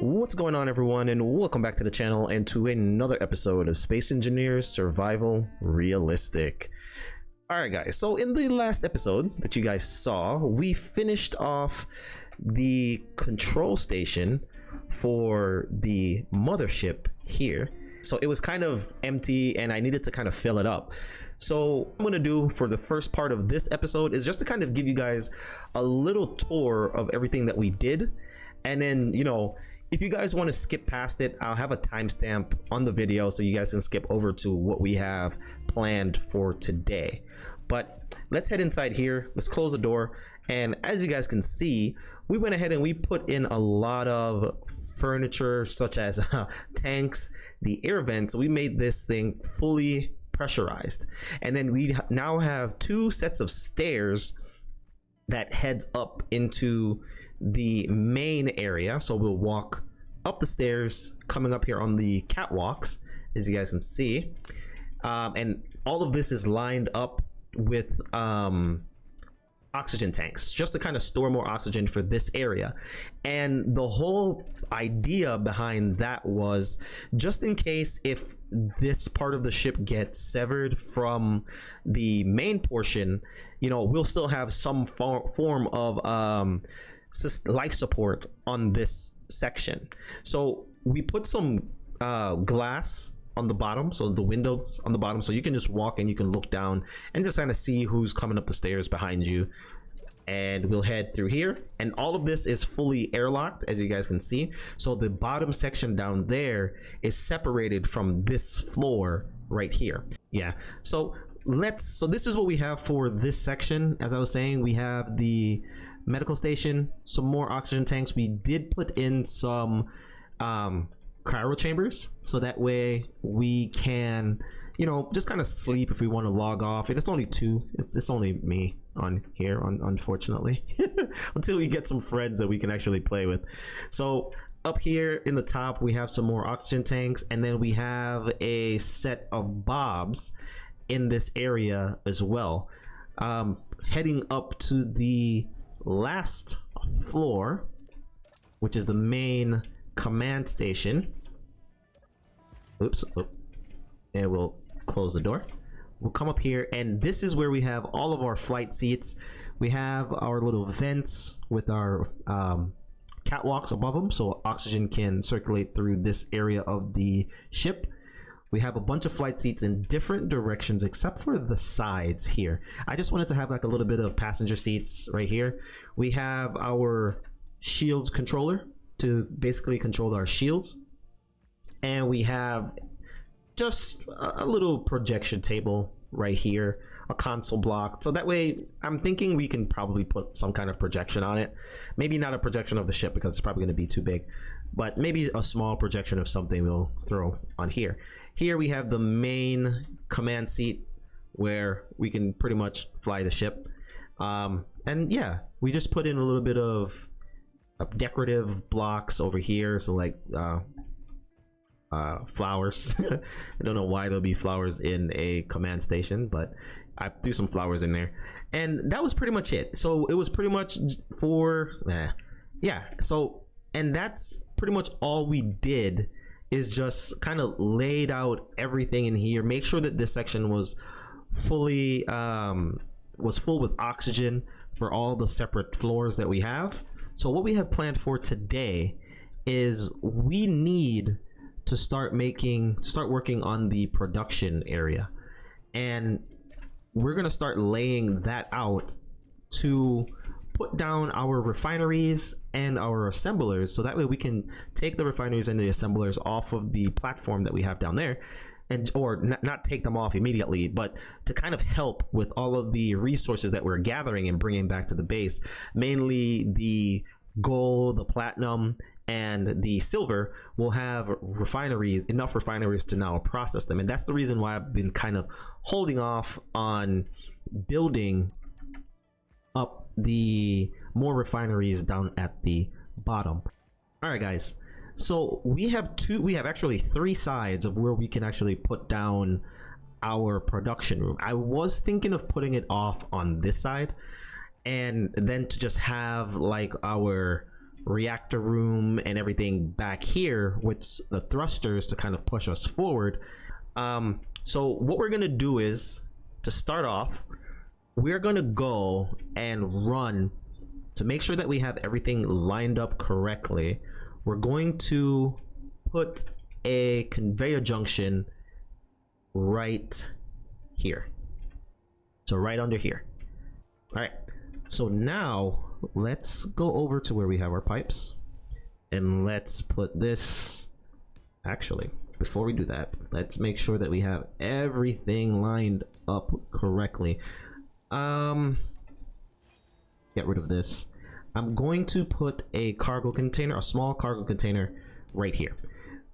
What's going on, everyone, and welcome back to the channel and to another episode of Space Engineers Survival Realistic. Alright guys, so in the last episode that you guys saw, we finished off the control station for the mothership here. So it was kind of empty and I needed to kind of fill it up. So what I'm going to do for the first part of this episode is just to kind of give you guys a little tour of everything that we did. And then, you know, if you guys want to skip past it, I'll have a timestamp on the video so you guys can skip over to what we have planned for today. But let's head inside here. Let's close the door. And as you guys can see, we went ahead and we put in a lot of furniture such as tanks, the air vents. We made this thing fully pressurized. And then we now have two sets of stairs that heads up into the main area. So we'll walk up the stairs, coming up here on the catwalks, as you guys can see. And all of this is lined up with oxygen tanks, just to kind of store more oxygen for this area. And the whole idea behind that was just in case if this part of the ship gets severed from the main portion, you know, we'll still have some form of life support on this section. So we put some glass on the bottom, so the windows on the bottom, so you can just walk and you can look down and just kind of see who's coming up the stairs behind you. And we'll head through here, and all of this is fully airlocked, as you guys can see. So the bottom section down there is separated from this floor right here. Yeah, so this is what we have for this section. As I was saying, we have the medical station, some more oxygen tanks. We did put in some cryo chambers, so that way we can, you know, just kind of sleep if we want to log off. And it's only two. It's only me on here, unfortunately, until we get some friends that we can actually play with. So up here in the top, we have some more oxygen tanks, and then we have a set of bobs in this area as well. Heading up to the last floor, which is the main command station. Oops. And we'll close the door. We'll come up here, and this is where we have all of our flight seats. We have our little vents with our catwalks above them, so oxygen can circulate through this area of the ship. We have a bunch of flight seats in different directions except for the sides here. I just wanted to have like a little bit of passenger seats right here. We have our shields controller to basically control our shields. And we have just a little projection table right here, a console block. So that way, I'm thinking we can probably put some kind of projection on it. Maybe not a projection of the ship because it's probably going to be too big, but maybe a small projection of something we'll throw on here. Here we have the main command seat where we can pretty much fly the ship. And yeah, we just put in a little bit of decorative blocks over here. So like flowers. I don't know why there'll be flowers in a command station, but I threw some flowers in there. And that was pretty much it. So it was pretty much for yeah. So, and that's pretty much all we did, is just kind of laid out everything in here, make sure that this section was fully was full with oxygen for all the separate floors that we have. So what we have planned for today is we need to start working on the production area, and we're gonna start laying that out to put down our refineries and our assemblers, so that way we can take the refineries and the assemblers off of the platform that we have down there, and or not take them off immediately, but to kind of help with all of the resources that we're gathering and bringing back to the base, mainly the gold, the platinum, and the silver. Will have refineries, enough refineries to now process them. And that's the reason why I've been kind of holding off on building up the more refineries down at the bottom. All right guys, so we have actually three sides of where we can actually put down our production room. I was thinking of putting it off on this side, and then to just have like our reactor room and everything back here with the thrusters to kind of push us forward. So what we're gonna do is, to start off, we're gonna go and run to make sure that we have everything lined up correctly. We're going to put a conveyor junction right here, so right under here. All right, so now let's go over to where we have our pipes, and let's put this, actually before we do that, let's make sure that we have everything lined up correctly. Get rid of this. I'm going to put a cargo container, a small cargo container right here.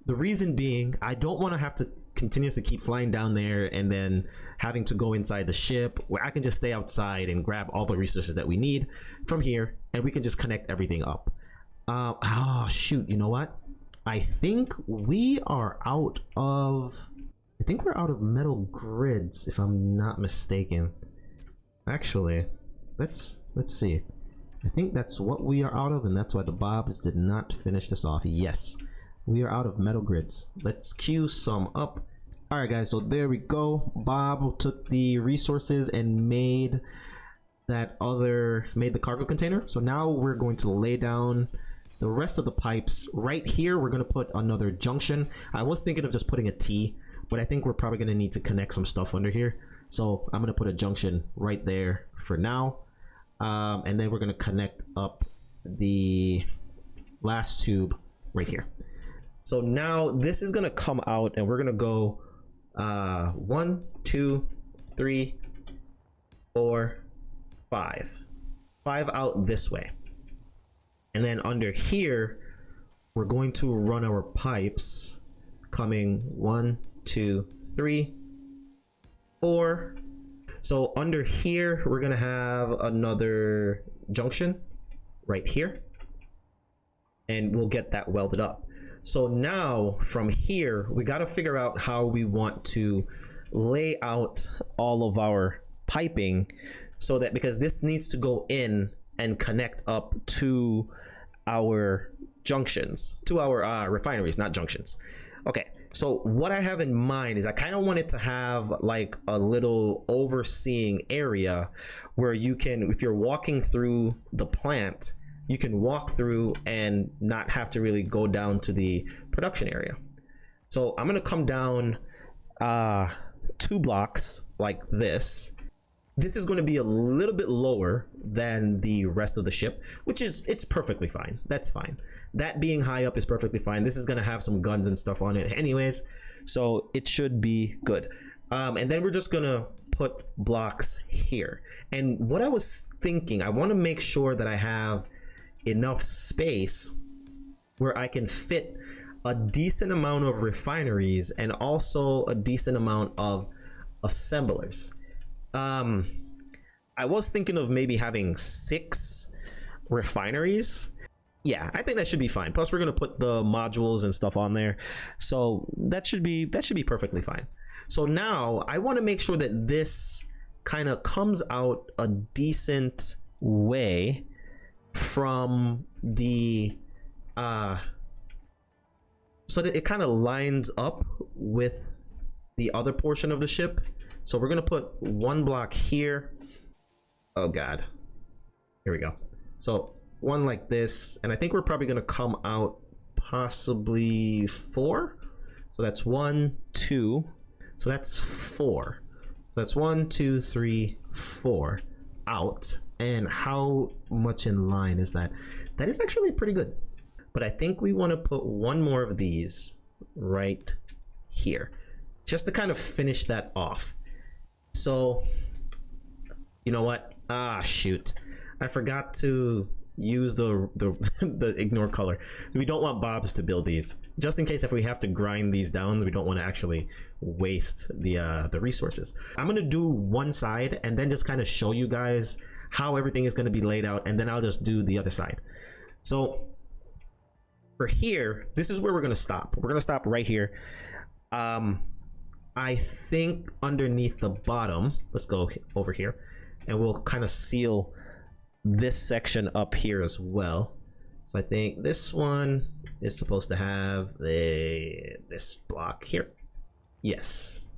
The reason being, I don't want to have to continuously keep flying down there and then having to go inside the ship, where I can just stay outside and grab all the resources that we need from here, and we can just connect everything up. Oh shoot, you know what? I think we are out of, we're out of metal grids, if I'm not mistaken. Actually, let's see. I think that's what we are out of, and that's why the Bobs did not finish this off. Yes, we are out of metal grids. Let's queue some up. All right, guys, so there we go. Bob took the resources and made the cargo container. So now we're going to lay down the rest of the pipes right here. We're going to put another junction. I was thinking of just putting a T, but I think we're probably going to need to connect some stuff under here. So I'm going to put a junction right there for now. And then we're going to connect up the last tube right here. So now this is going to come out, and we're going to go 1, 2, 3, 4, 5 out this way. And then under here, we're going to run our pipes coming 1, 2, 3, 4. So under here, we're gonna have another junction right here, and we'll get that welded up. So now from here, we got to figure out how we want to lay out all of our piping, so that, because this needs to go in and connect up to our junctions, to our refineries, not junctions. Okay, so what I have in mind is I kind of want it to have like a little overseeing area where you can, if you're walking through the plant, you can walk through and not have to really go down to the production area. So I'm going to come down 2 blocks like this. This is going to be a little bit lower than the rest of the ship, which is, it's perfectly fine. That's fine. That being high up is perfectly fine. This is going to have some guns and stuff on it anyways, so it should be good. And then we're just going to put blocks here. And what I was thinking, I want to make sure that I have enough space where I can fit a decent amount of refineries and also a decent amount of assemblers. I was thinking of maybe having 6 refineries. Yeah, I think that should be fine. Plus we're going to put the modules and stuff on there, so that should be perfectly fine. So now I want to make sure that this kind of comes out a decent way from the so that it kind of lines up with the other portion of the ship. So we're gonna put 1 block here. Oh god, here we go. So 1 like this, and I think we're probably gonna come out possibly 4. So that's 1, 2, so that's 4. So that's 1, 2, 3, 4 out. And how much in line is that? That is actually pretty good. But I think we want to put 1 more of these right here, just to kind of finish that off. So you know what, shoot, I forgot to use the the ignore color. We don't want Bobs to build these, just in case if we have to grind these down, we don't want to actually waste the resources. I'm gonna do one side and then just kind of show you guys how everything is going to be laid out, and then I'll just do the other side. So for here, this is where we're going to stop. We're going to stop right here. I think underneath the bottom, let's go over here, and we'll kind of seal this section up here as well. So I think this one is supposed to have this block here. Yes,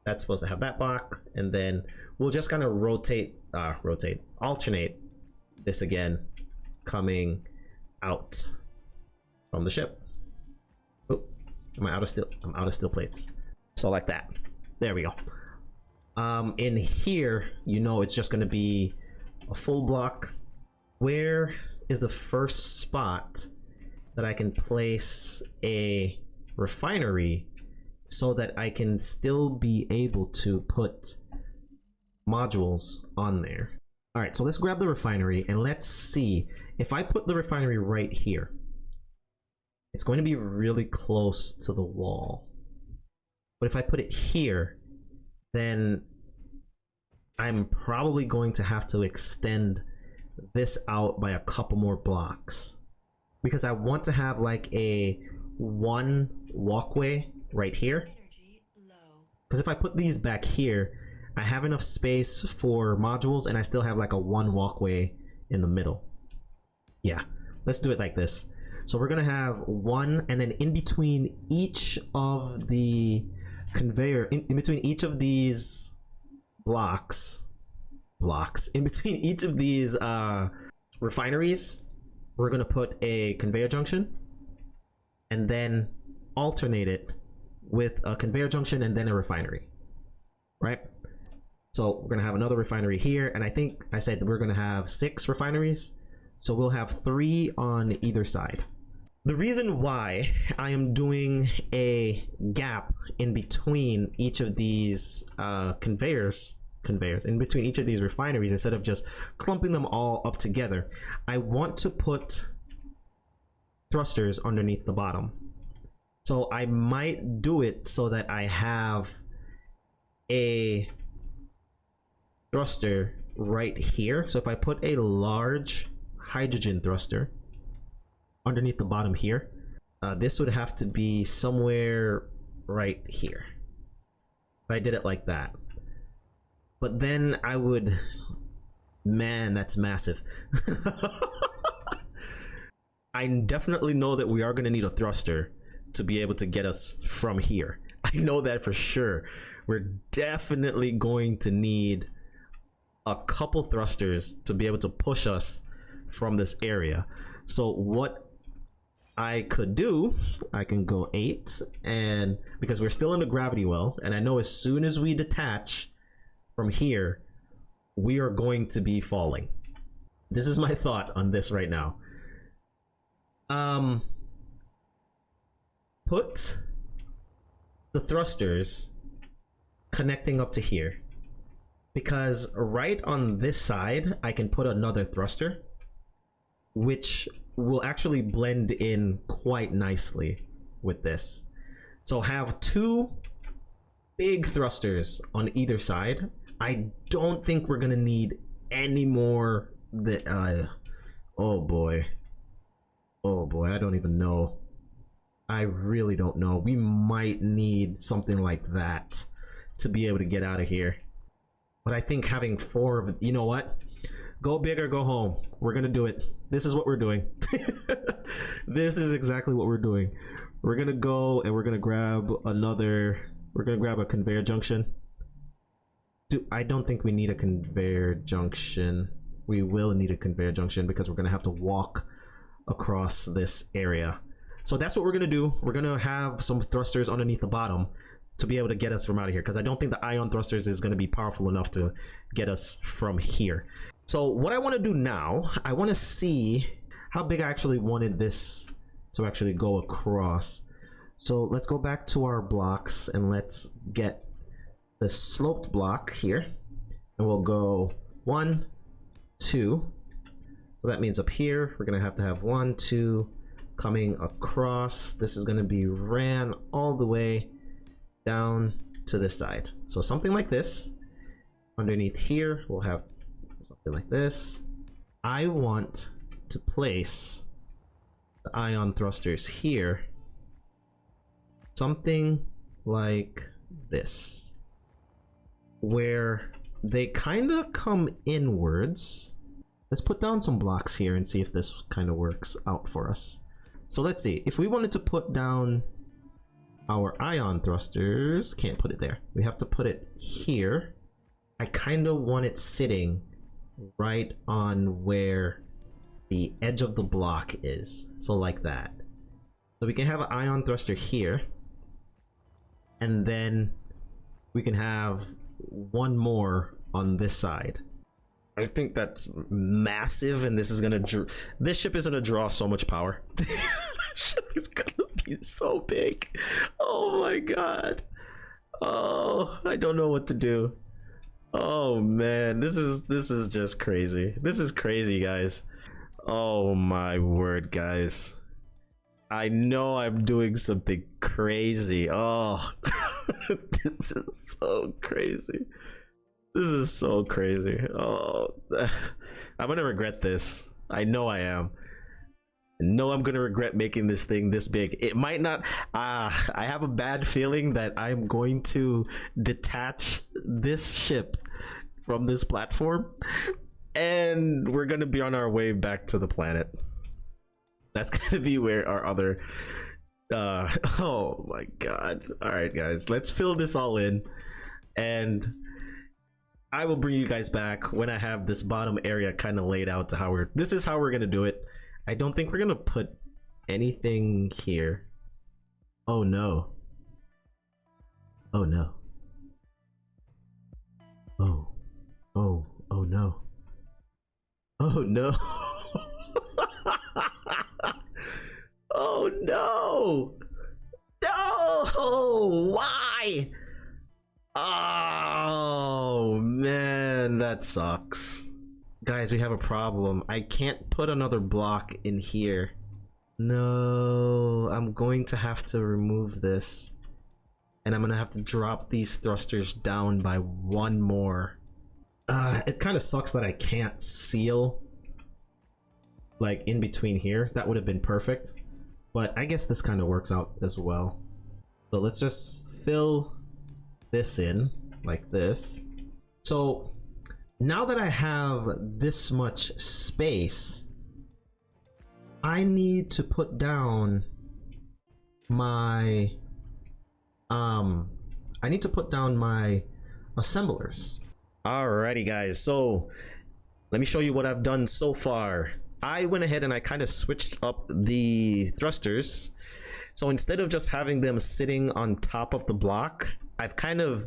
that's supposed to have that block, and then we'll just kind of alternate this again, coming out from the ship. Oh, am I out of steel? I'm out of steel plates. So like that. There we go. In here, you know, it's just going to be a full block. Where is the first spot that I can place a refinery so that I can still be able to put modules on there? All right, so let's grab the refinery and let's see if I put the refinery right here. It's going to be really close to the wall. But if I put it here, then I'm probably going to have to extend this out by a couple more blocks, because I want to have like a one walkway right here. Because if I put these back here, I have enough space for modules and I still have like a one walkway in the middle. Yeah, let's do it like this. So we're gonna have one, and then in between each of the conveyor, in between each of these blocks, in between each of these refineries, we're gonna put a conveyor junction and then alternate it with a conveyor junction and then a refinery, right? So we're gonna have another refinery here, and I think I said we're gonna have 6 refineries, so we'll have 3 on either side. The reason why I am doing a gap in between each of these conveyors in between each of these refineries, instead of just clumping them all up together, I want to put thrusters underneath the bottom. So I might do it so that I have a thruster right here. So if I put a large hydrogen thruster underneath the bottom here, this would have to be somewhere right here. If I did it like that. But then I would, man, that's massive. I definitely know that we are going to need a thruster to be able to get us from here. I know that for sure. We're definitely going to need a couple thrusters to be able to push us from this area. So what I could do, I can go 8, and because we're still in the gravity well, and I know as soon as we detach from here, we are going to be falling. This is my thought on this right now. Put the thrusters connecting up to here, because right on this side I can put another thruster, which will actually blend in quite nicely with this. So have 2 big thrusters on either side. I don't think we're gonna need any more. Oh boy, I don't even know. I really don't know. We might need something like that to be able to get out of here. But I think having 4 of, you know what? Go big or go home. We're gonna do it. This is what we're doing. This is exactly what we're doing. We're gonna go and we're gonna grab another. We're gonna grab a conveyor junction. I don't think we need a conveyor junction. We will need a conveyor junction because we're gonna have to walk across this area. So that's what we're gonna do. We're gonna have some thrusters underneath the bottom to be able to get us from out of here, because I don't think the ion thrusters is gonna be powerful enough to get us from here. So what I want to do now, I want to see how big I actually wanted this to actually go across. So let's go back to our blocks and let's get the sloped block here, and we'll go 1, 2. So that means up here we're gonna have to have 1, 2 coming across. This is gonna be ran all the way down to this side. So something like this. Underneath here we'll have something like this. I want to place the ion thrusters here, something like this, where they kind of come inwards let's put down some blocks here and see if this kind of works out for us. So let's see, if we wanted to put down our ion thrusters, can't put it there. We have to put it here. I kind of want it sitting right on where the edge of the block is. So like that. So we can have an ion thruster here. And then we can have one more on this side. I think that's massive, and this is gonna this ship is gonna draw so much power. Ship is gonna be so big. Oh my god. Oh, I don't know what to do. Oh man, this is just crazy. This is crazy, guys. Oh my word, guys. I know I'm doing something crazy. Oh, this is so crazy. This is so crazy. Oh, I'm gonna regret this. I know I am. No, I'm gonna regret making this thing this big. It might not. I have a bad feeling that I'm going to detach this ship from this platform, and we're gonna be on our way back to the planet. That's gonna be where our other. Oh my god! All right, guys, let's fill this all in, and I will bring you guys back when I have this bottom area kind of laid out to how we're. This is how we're gonna do it. I don't think we're gonna put anything here. Oh no. Oh no. Oh. Oh. Oh no. Oh no. Oh no. No. Why? Oh man, that sucks. Guys, we have a problem. I can't put another block in here. No, I'm going to have to remove this. And I'm gonna have to drop these thrusters down by one more. It kind of sucks that I can't seal like in between here. That would have been perfect. But I guess this kind of works out as well. So let's just fill this in like this. So now that I have this much space, I need to put down my assemblers. Alrighty guys, so let me show you what I've done so far. I went ahead and I kind of switched up the thrusters. So instead of just having them sitting on top of the block, I've kind of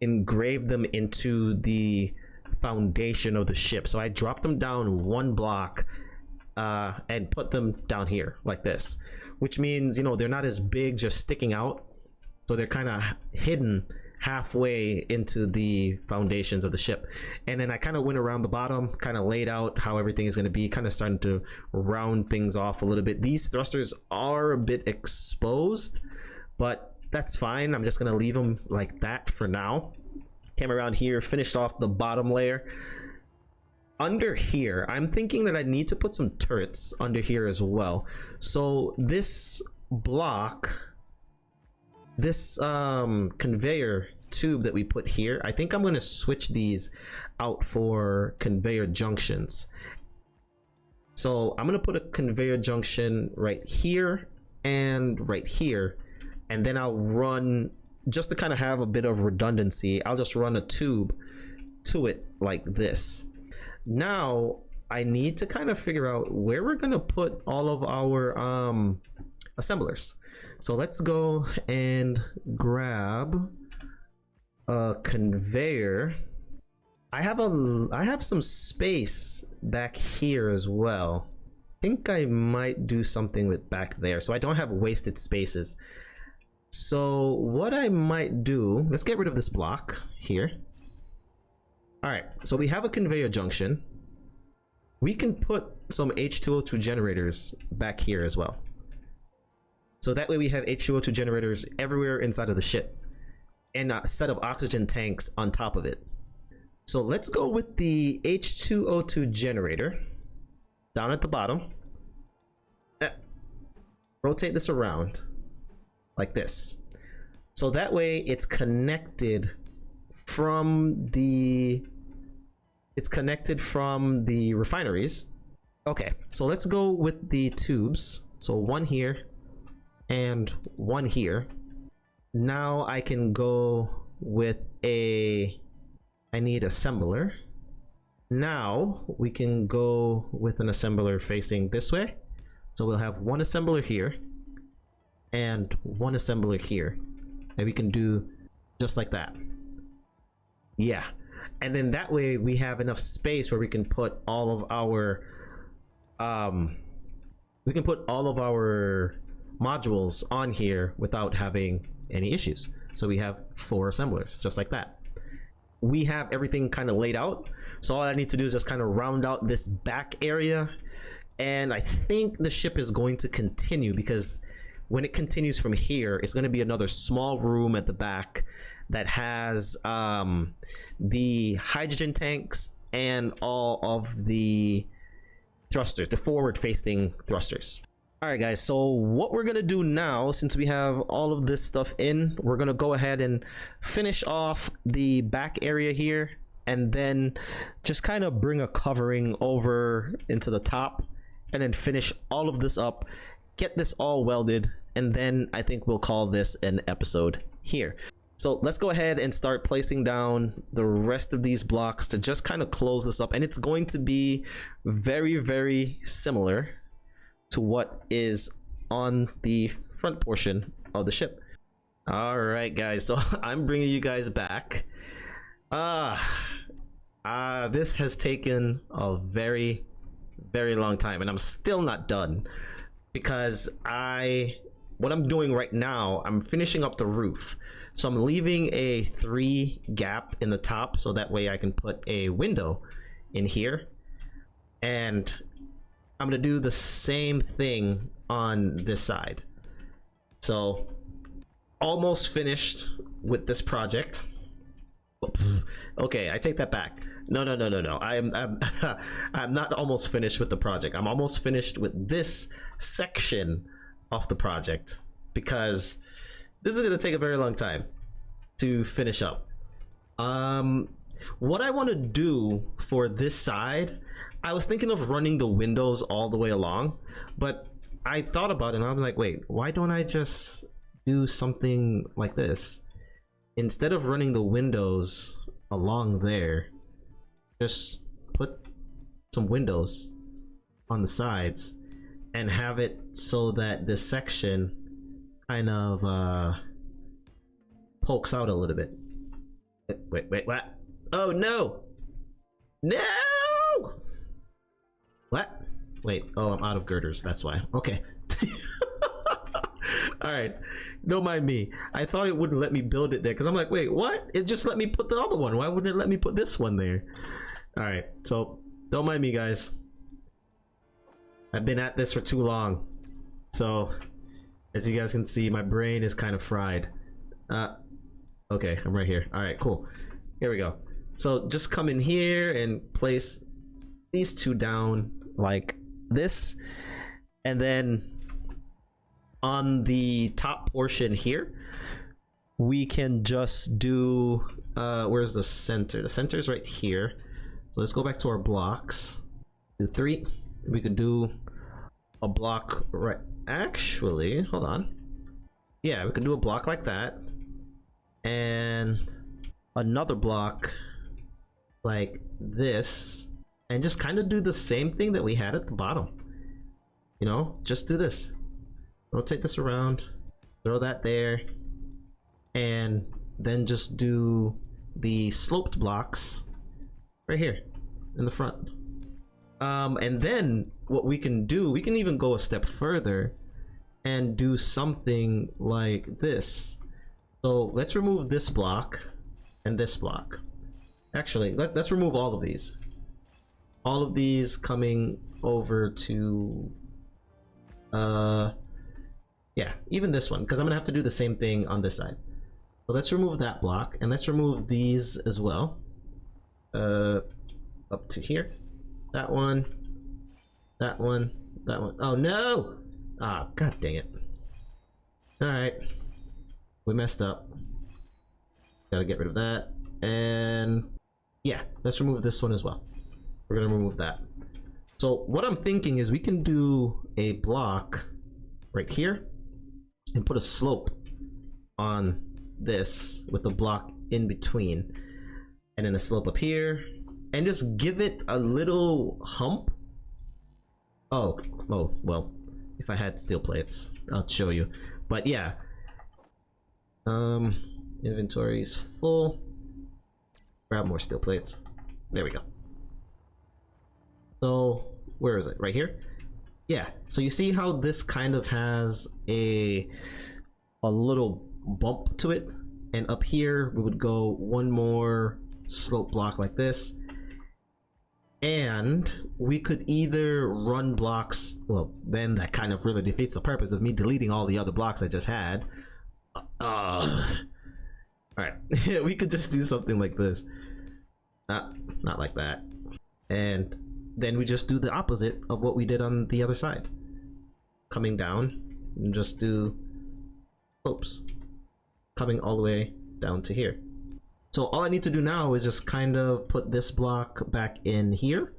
engraved them into the foundation of the ship. So I dropped them down one block and put them down here like this, which means, you know, they're not as big just sticking out, so they're kind of hidden halfway into the foundations of the ship. And then I kind of went around the bottom, kind of laid out how everything is going to be, kind of starting to round things off a little bit. These thrusters are a bit exposed, but that's fine. I'm just going to leave them like that for now. Came around here, finished off the bottom layer. Under here, I'm thinking that I need to put some turrets under here as well. So this block, this conveyor tube that we put here, I think I'm going to switch these out for conveyor junctions. So I'm going to put a conveyor junction right here and right here, and then I'll run, just to kind of have a bit of redundancy, I'll just run a tube to it like this. Now I need to kind of figure out where we're gonna put all of our assemblers. So let's go and grab a conveyor. I have some space back here as well. I think I might do something with back there, so I don't have wasted spaces. So what I might do, let's get rid of this block here. All right, so we have a conveyor junction. We can put some H2O2 generators back here as well. So that way we have H2O2 generators everywhere inside of the ship, and a set of oxygen tanks on top of it. So let's go with the H2O2 generator down at the bottom. Rotate this around like this. So that way it's connected from the It's connected from the refineries. Okay, so let's go with the tubes. So one here and one here. Now I can go with a, I need assembler. Now we can go with an assembler facing this way. So we'll have one assembler here and one assembler here. And we can do just like that. Yeah. And then that way we have enough space where we can put all of our modules on here without having any issues. So we have 4 assemblers just like that. We have everything kind of laid out, so all I need to do is just kind of round out this back area, and I think the ship is going to continue, because when it continues from here, it's going to be another small room at the back that has the hydrogen tanks and all of the thrusters, the forward facing thrusters. All right guys, so what we're gonna do now, since we have all of this stuff in, we're gonna go ahead and finish off the back area here, and then just kind of bring a covering over into the top, and then finish all of this up, get this all welded, and then I think we'll call this an episode here. So let's go ahead and start placing down the rest of these blocks to just kind of close this up, and it's going to be very, very similar to what is on the front portion of the ship. All right guys, so I'm bringing you guys back. This has taken a very, very long time, and I'm still not done, because what I'm doing right now, I'm finishing up the roof. So I'm leaving a 3 gap in the top, so that way I can put a window in here, and I'm gonna do the same thing on this side. So almost finished with this project. Okay, I take that back. No. I'm not almost finished with the project. I'm almost finished with this section of the project, because this is gonna take a very long time to finish up. What I want to do for this side, I was thinking of running the windows all the way along, but I thought about it and I'm like, wait, why don't I just do something like this? Instead of running the windows along there, just put some windows on the sides and have it so that this section kind of pokes out a little bit. Wait, what? Oh no! No! What? Wait, oh, I'm out of girders, that's why. Okay. Alright, don't mind me. I thought it wouldn't let me build it there, because I'm like, wait, what? It just let me put the other one. Why wouldn't it let me put this one there? Alright, so don't mind me, guys. I've been at this for too long. So, as you guys can see, my brain is kind of fried. Okay, I'm right here. Alright, cool. Here we go. So just come in here and place these 2 down like this, and then on the top portion here we can just do where's the center? The center is right here. So let's go back to our blocks. Do 3. We could do a block right, actually, hold on. Yeah, we can do a block like that, and another block like this, and just kind of do the same thing that we had at the bottom. You know, just do this. Rotate this around, throw that there, and then just do the sloped blocks right here in the front. And then what we can do, we can even go a step further and do something like this. So let's remove this block and this block. Actually, let's remove all of these. All of these coming over to yeah, even this one, because I'm gonna have to do the same thing on this side. So let's remove that block, and let's remove these as well. Up to here. That one, that one, that one. Oh no! Ah, god dang it. Alright. We messed up. Gotta get rid of that. And Yeah, let's remove this one as well. We're gonna remove that. So what I'm thinking is we can do a block right here and put a slope on this with a block in between, and then a slope up here, and just give it a little hump. Oh, well, if I had steel plates, I'll show you. But yeah, inventory is full. Grab more steel plates. There we go. So where is it? Right here? Yeah. So you see how this kind of has a little bump to it, and up here we would go one more slope block like this, and we could either run blocks. Well, then that kind of really defeats the purpose of me deleting all the other blocks I just had. All right. We could just do something like this. Not like that. And then we just do the opposite of what we did on the other side. Coming down and just do slopes. Coming all the way down to here. So all I need to do now is just kind of put this block back in here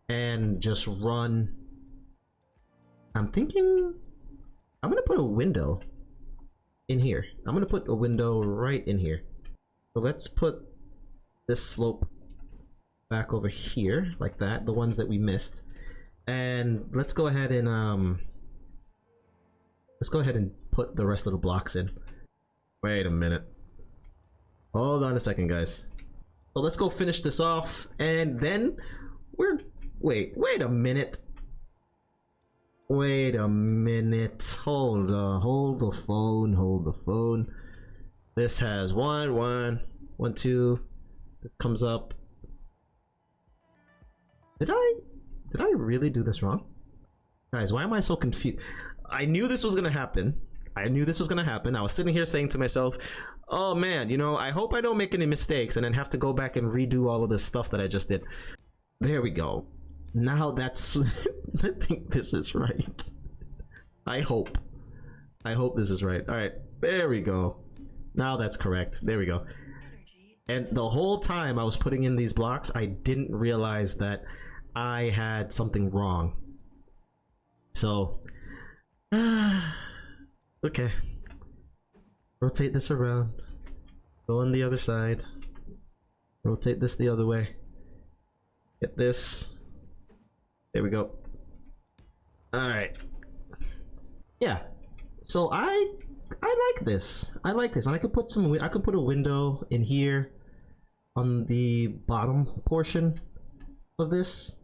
and just run. I'm thinking I'm gonna put a window in here. I'm gonna put a window right in here. So let's put this slope back over here like that, the ones that we missed, and let's go ahead and put the rest of the blocks in. Wait a minute, hold on a second, guys. So let's go finish this off, and then wait a minute, hold the phone. This has one, two. This comes up. Did I really do this wrong? Guys, why am I so confused? I knew this was gonna happen. I was sitting here saying to myself, oh man, you know, I hope I don't make any mistakes and then have to go back and redo all of this stuff that I just did. There we go. Now that's I think this is right. I hope this is right. All right, there we go. Now that's correct. There we go. And the whole time I was putting in these blocks, I didn't realize that I had something wrong. So, okay. Rotate this around. Go on the other side. Rotate this the other way. Get this. There we go. All right. Yeah. So I like this. And I could put a window in here on the bottom portion of this.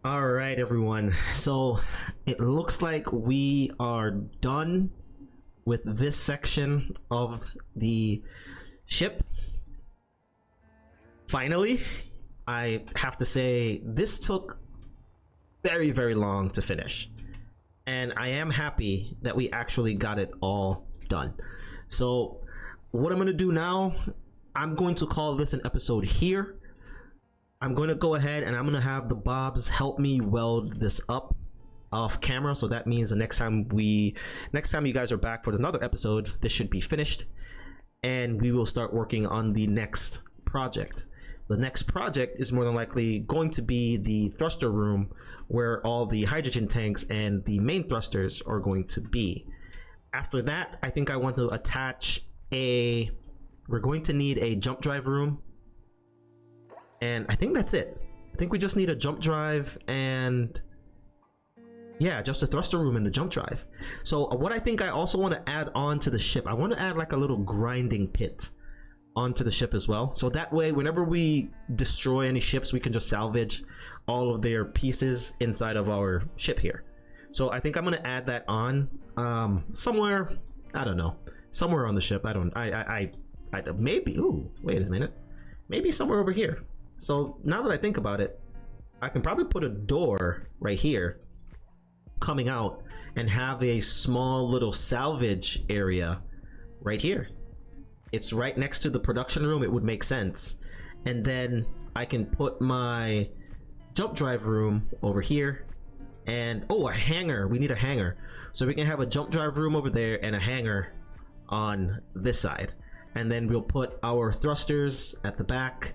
All right, everyone. So it looks like we are done with this section of the ship. Finally, I have to say this took very, very long to finish. And I am happy that we actually got it all done. So what I'm gonna do now, I'm going to call this an episode here. I'm going to go ahead and I'm going to have the Bobs help me weld this up off camera. So that means the next time you guys are back for another episode, this should be finished, and we will start working on the next project. The next project is more than likely going to be the thruster room, where all the hydrogen tanks and the main thrusters are going to be. After that, I think I want to attach we're going to need a jump drive room, and I think that's it. I think we just need a jump drive and yeah, just a thruster room and the jump drive. So what I think I also want to add on to the ship, I want to add like a little grinding pit onto the ship as well. So that way, whenever we destroy any ships, we can just salvage all of their pieces inside of our ship here. So I think I'm going to add that on somewhere, I don't know, somewhere on the ship. I maybe, ooh, wait a minute, maybe somewhere over here. So now that I think about it, I can probably put a door right here coming out and have a small little salvage area right here. It's right next to the production room. It would make sense. And then I can put my jump drive room over here, and oh, a hangar. We need a hangar, so we can have a jump drive room over there and a hangar on this side. And then we'll put our thrusters at the back,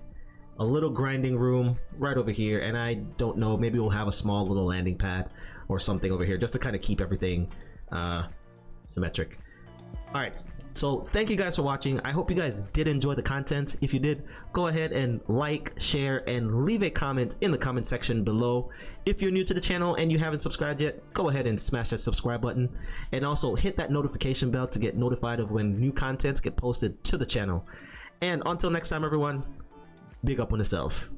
a little grinding room right over here, and I don't know, maybe we'll have a small little landing pad or something over here just to kind of keep everything symmetric. All right, so thank you guys for watching. I hope you guys did enjoy the content. If you did, go ahead and like, share, and leave a comment in the comment section below. If you're new to the channel and you haven't subscribed yet, go ahead and smash that subscribe button, and also hit that notification bell to get notified of when new contents get posted to the channel. And until next time, everyone, big up on yourself.